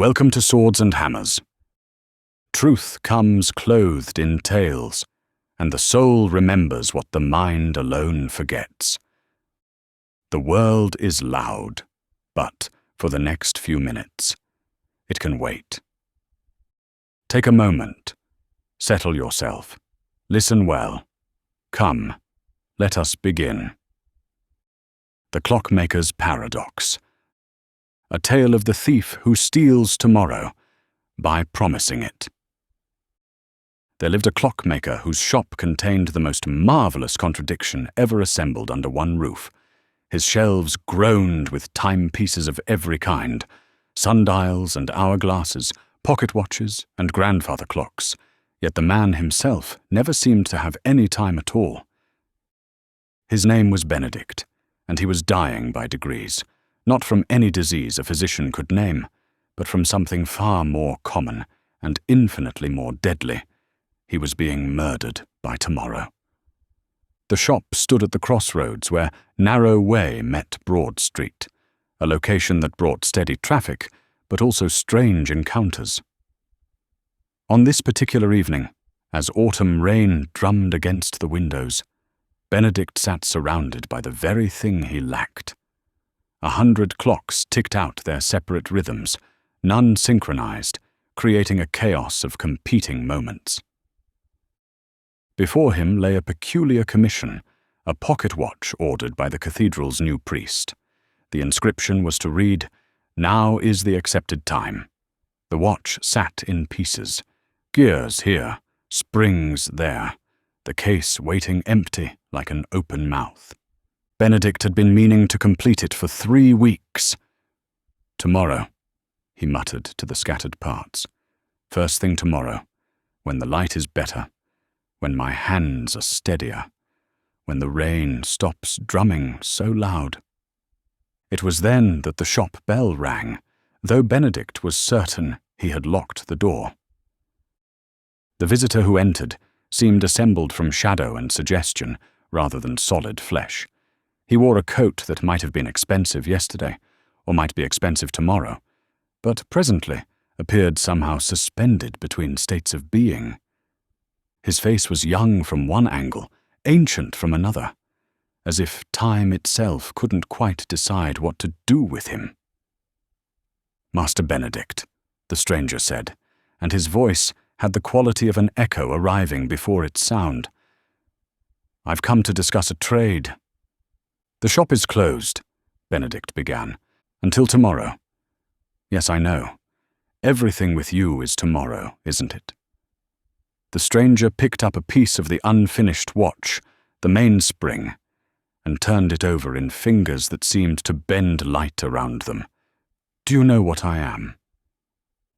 Welcome to Swords and Hammers. Truth comes clothed in tales, and the soul remembers what the mind alone forgets. The world is loud, but for the next few minutes, it can wait. Take a moment. Settle yourself. Listen well. Come, let us begin. The Clockmaker's Paradox. A tale of the thief who steals tomorrow by promising it. There lived a clockmaker whose shop contained the most marvelous contradiction ever assembled under one roof. His shelves groaned with timepieces of every kind, sundials and hourglasses, pocket watches and grandfather clocks, yet the man himself never seemed to have any time at all. His name was Benedict, and he was dying by degrees, not from any disease a physician could name, but from something far more common and infinitely more deadly. He was being murdered by tomorrow. The shop stood at the crossroads where Narrow Way met Broad Street, a location that brought steady traffic, but also strange encounters. On this particular evening, as autumn rain drummed against the windows, Benedict sat surrounded by the very thing he lacked. 100 clocks ticked out their separate rhythms, none synchronized, creating a chaos of competing moments. Before him lay a peculiar commission, a pocket watch ordered by the cathedral's new priest. The inscription was to read, "Now is the accepted time." The watch sat in pieces, gears here, springs there, the case waiting empty like an open mouth. Benedict had been meaning to complete it for 3 weeks. "Tomorrow," he muttered to the scattered parts. "First thing tomorrow, when the light is better, when my hands are steadier, when the rain stops drumming so loud." It was then that the shop bell rang, though Benedict was certain he had locked the door. The visitor who entered seemed assembled from shadow and suggestion rather than solid flesh. He wore a coat that might have been expensive yesterday, or might be expensive tomorrow, but presently appeared somehow suspended between states of being. His face was young from one angle, ancient from another, as if time itself couldn't quite decide what to do with him. "Master Benedict," the stranger said, and his voice had the quality of an echo arriving before its sound. "I've come to discuss a trade." "The shop is closed," Benedict began, "until tomorrow." "Yes, I know. Everything with you is tomorrow, isn't it?" The stranger picked up a piece of the unfinished watch, the mainspring, and turned it over in fingers that seemed to bend light around them. "Do you know what I am?"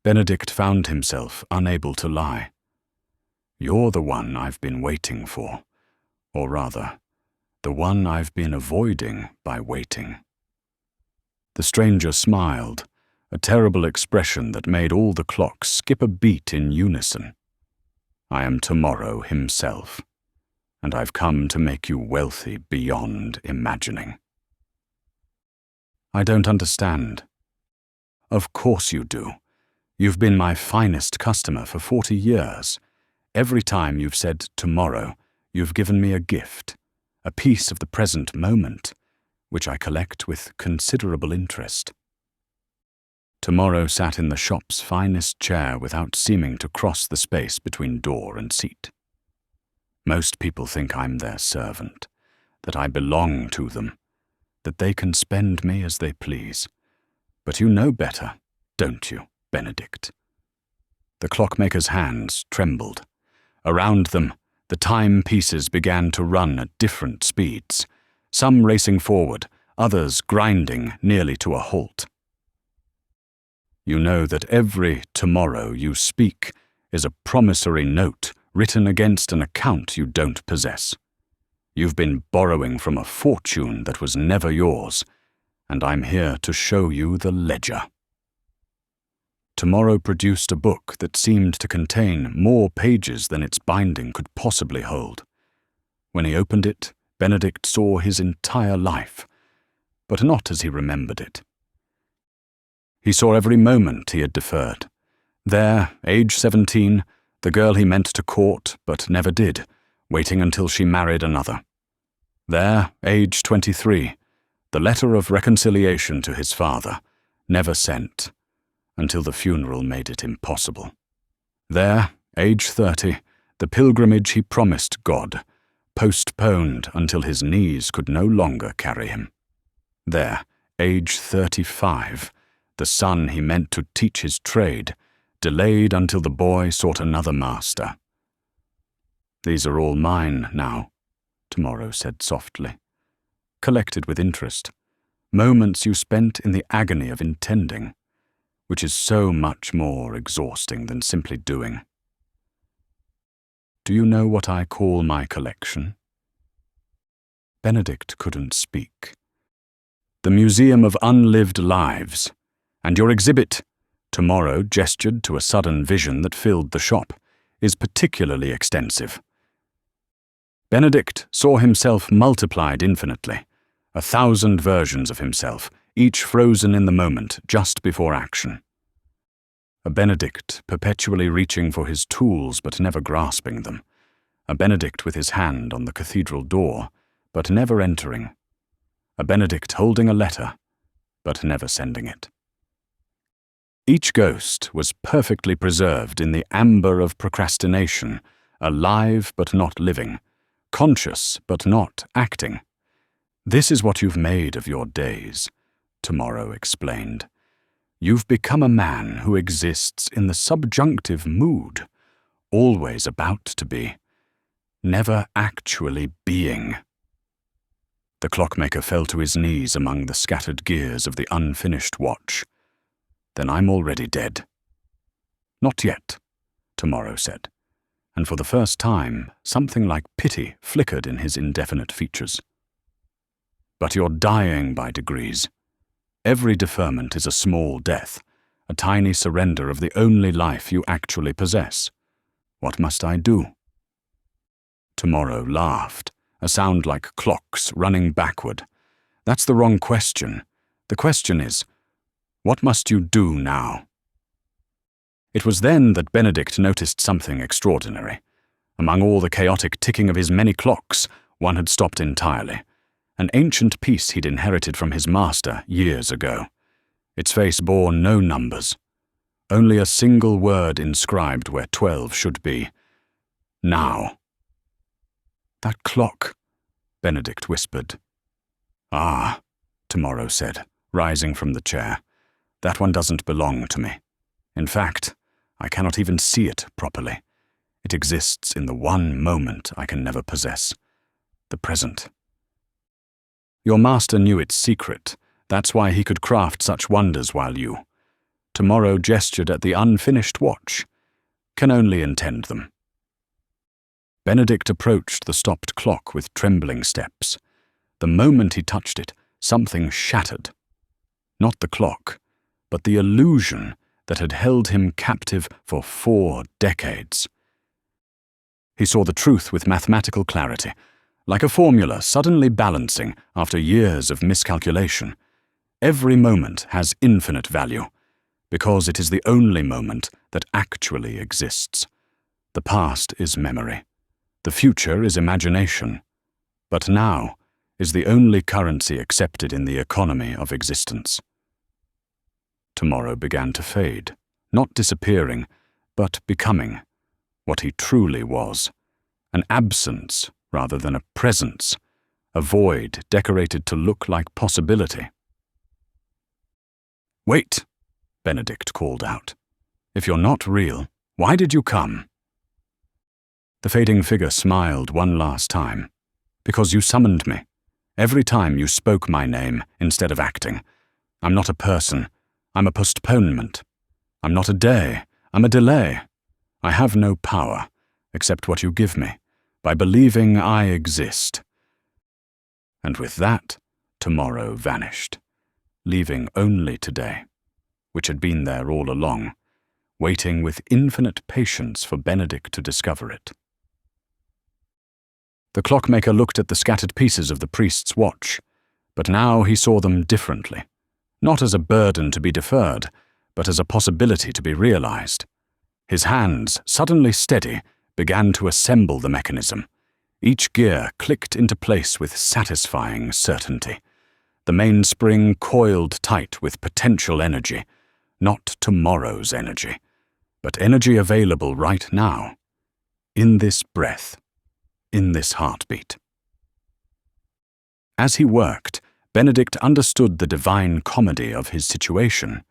Benedict found himself unable to lie. "You're the one I've been waiting for, or rather, the one I've been avoiding by waiting." The stranger smiled, a terrible expression that made all the clocks skip a beat in unison. "I am tomorrow himself, and I've come to make you wealthy beyond imagining." "I don't understand." "Of course you do. You've been my finest customer for 40 years. Every time you've said tomorrow, you've given me a gift, a piece of the present moment, which I collect with considerable interest." Tomorrow sat in the shop's finest chair without seeming to cross the space between door and seat. "Most people think I'm their servant, that I belong to them, that they can spend me as they please. But you know better, don't you, Benedict?" The clockmaker's hands trembled. Around them, the timepieces began to run at different speeds, some racing forward, others grinding nearly to a halt. "You know that every tomorrow you speak is a promissory note written against an account you don't possess. You've been borrowing from a fortune that was never yours, and I'm here to show you the ledger." Tomorrow produced a book that seemed to contain more pages than its binding could possibly hold. When he opened it, Benedict saw his entire life, but not as he remembered it. He saw every moment he had deferred. There, age 17, the girl he meant to court but never did, waiting until she married another. There, age 23, the letter of reconciliation to his father, never sent, until the funeral made it impossible. There, age 30, the pilgrimage he promised God, postponed until his knees could no longer carry him. There, age 35, the son he meant to teach his trade, delayed until the boy sought another master. "These are all mine now," Tomorrow said softly, "collected with interest, moments you spent in the agony of intending, which is so much more exhausting than simply doing. Do you know what I call my collection?" Benedict couldn't speak. "The Museum of Unlived Lives, and your exhibit," Tomorrow gestured to a sudden vision that filled the shop, "is particularly extensive." Benedict saw himself multiplied infinitely, 1,000 versions of himself, each frozen in the moment just before action. A Benedict perpetually reaching for his tools but never grasping them. A Benedict with his hand on the cathedral door, but never entering. A Benedict holding a letter, but never sending it. Each ghost was perfectly preserved in the amber of procrastination, alive but not living, conscious but not acting. "This is what you've made of your days," Tomorrow explained. "You've become a man who exists in the subjunctive mood, always about to be, never actually being." The clockmaker fell to his knees among the scattered gears of the unfinished watch. "Then I'm already dead." "Not yet," Tomorrow said, and for the first time something like pity flickered in his indefinite features. "But you're dying by degrees. Every deferment is a small death, a tiny surrender of the only life you actually possess. What must I do?" Tomorrow laughed, a sound like clocks running backward. "That's the wrong question. The question is, what must you do now?" It was then that Benedict noticed something extraordinary. Among all the chaotic ticking of his many clocks, one had stopped entirely. An ancient piece he'd inherited from his master years ago. Its face bore no numbers. Only a single word inscribed where 12 should be. "Now." "That clock," Benedict whispered. "Ah," Tomorrow said, rising from the chair. "That one doesn't belong to me. In fact, I cannot even see it properly. It exists in the one moment I can never possess, the present. Your master knew its secret. That's why he could craft such wonders while you." Tomorrow gestured at the unfinished watch. "Can only intend them." Benedict approached the stopped clock with trembling steps. The moment he touched it, something shattered. Not the clock, but the illusion that had held him captive for 4 decades. He saw the truth with mathematical clarity, like a formula suddenly balancing after years of miscalculation. Every moment has infinite value, because it is the only moment that actually exists. The past is memory. The future is imagination. But now is the only currency accepted in the economy of existence. Tomorrow began to fade, not disappearing, but becoming what he truly was, an absence rather than a presence, a void decorated to look like possibility. "Wait," Benedict called out. "If you're not real, why did you come?" The fading figure smiled one last time. "Because you summoned me. Every time you spoke my name instead of acting. I'm not a person. I'm a postponement. I'm not a day. I'm a delay. I have no power, except what you give me, by believing I exist." And with that, Tomorrow vanished, leaving only today, which had been there all along, waiting with infinite patience for Benedict to discover it. The clockmaker looked at the scattered pieces of the priest's watch, but now he saw them differently, not as a burden to be deferred, but as a possibility to be realized. His hands, suddenly steady, began to assemble the mechanism. Each gear clicked into place with satisfying certainty. The mainspring coiled tight with potential energy, not tomorrow's energy, but energy available right now, in this breath, in this heartbeat. As he worked, Benedict understood the divine comedy of his situation.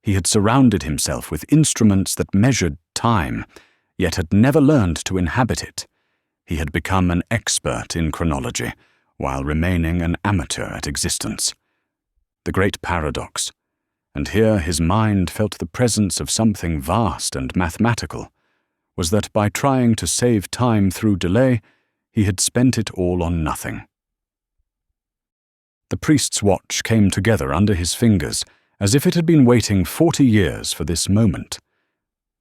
He had surrounded himself with instruments that measured time, yet had never learned to inhabit it. He had become an expert in chronology, while remaining an amateur at existence. The great paradox, and here his mind felt the presence of something vast and mathematical, was that by trying to save time through delay, he had spent it all on nothing. The priest's watch came together under his fingers, as if it had been waiting 40 years for this moment,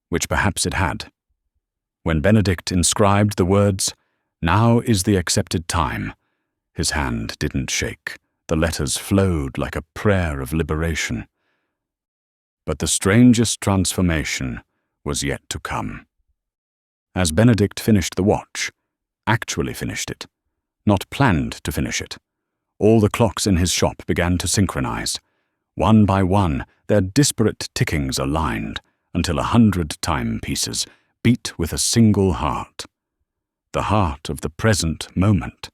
which perhaps it had. When Benedict inscribed the words, "Now is the accepted time," his hand didn't shake. The letters flowed like a prayer of liberation. But the strangest transformation was yet to come. As Benedict finished the watch, actually finished it, not planned to finish it, all the clocks in his shop began to synchronize. One by one, their disparate tickings aligned until 100 timepieces beat with a single heart, the heart of the present moment.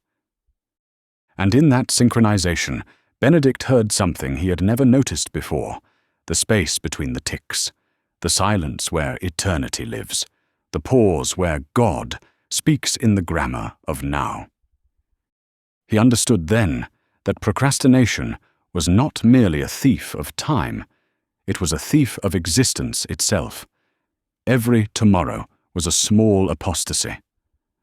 And in that synchronization, Benedict heard something he had never noticed before, the space between the ticks, the silence where eternity lives, the pause where God speaks in the grammar of now. He understood then that procrastination was not merely a thief of time, it was a thief of existence itself. Every tomorrow was a small apostasy,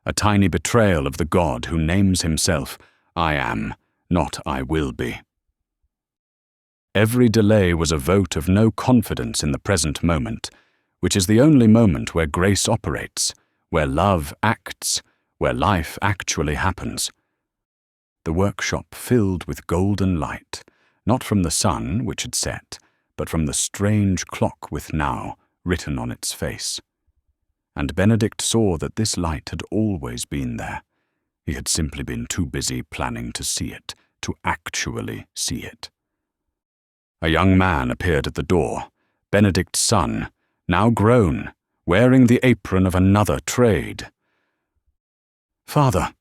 a tiny betrayal of the God who names himself I am, not I will be. Every delay was a vote of no confidence in the present moment, which is the only moment where grace operates, where love acts, where life actually happens. The workshop filled with golden light, not from the sun which had set, but from the strange clock with now written on its face. And Benedict saw that this light had always been there. He had simply been too busy planning to see it, to actually see it. A young man appeared at the door, Benedict's son, now grown, wearing the apron of another trade. "Father,"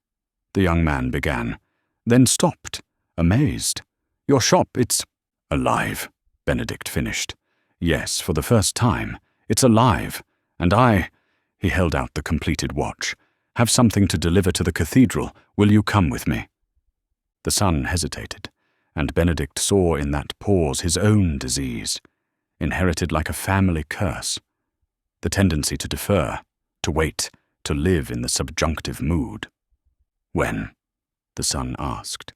the young man began, then stopped, amazed. "Your shop, it's—" "Alive," Benedict finished. "Yes, for the first time. It's alive. And I—" he held out the completed watch. "Have something to deliver to the cathedral. Will you come with me?" The son hesitated, and Benedict saw in that pause his own disease, inherited like a family curse. The tendency to defer, to wait, to live in the subjunctive mood. "When?" the son asked.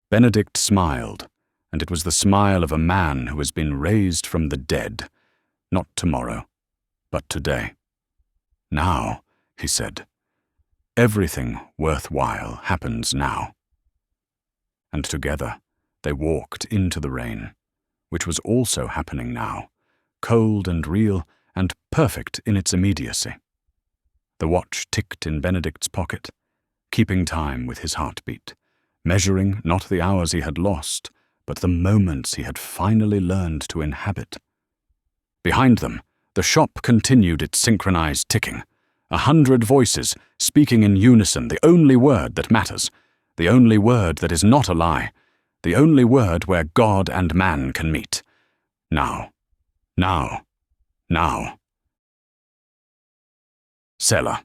Benedict smiled, and it was the smile of a man who has been raised from the dead, not tomorrow, but today. "Now," he said. "Everything worthwhile happens now." And together they walked into the rain, which was also happening now, cold and real and perfect in its immediacy. The watch ticked in Benedict's pocket, keeping time with his heartbeat, measuring not the hours he had lost, but the moments he had finally learned to inhabit. Behind them, the shop continued its synchronized ticking, 100 voices speaking in unison the only word that matters, the only word that is not a lie, the only word where God and man can meet. Now, now, now. Selah.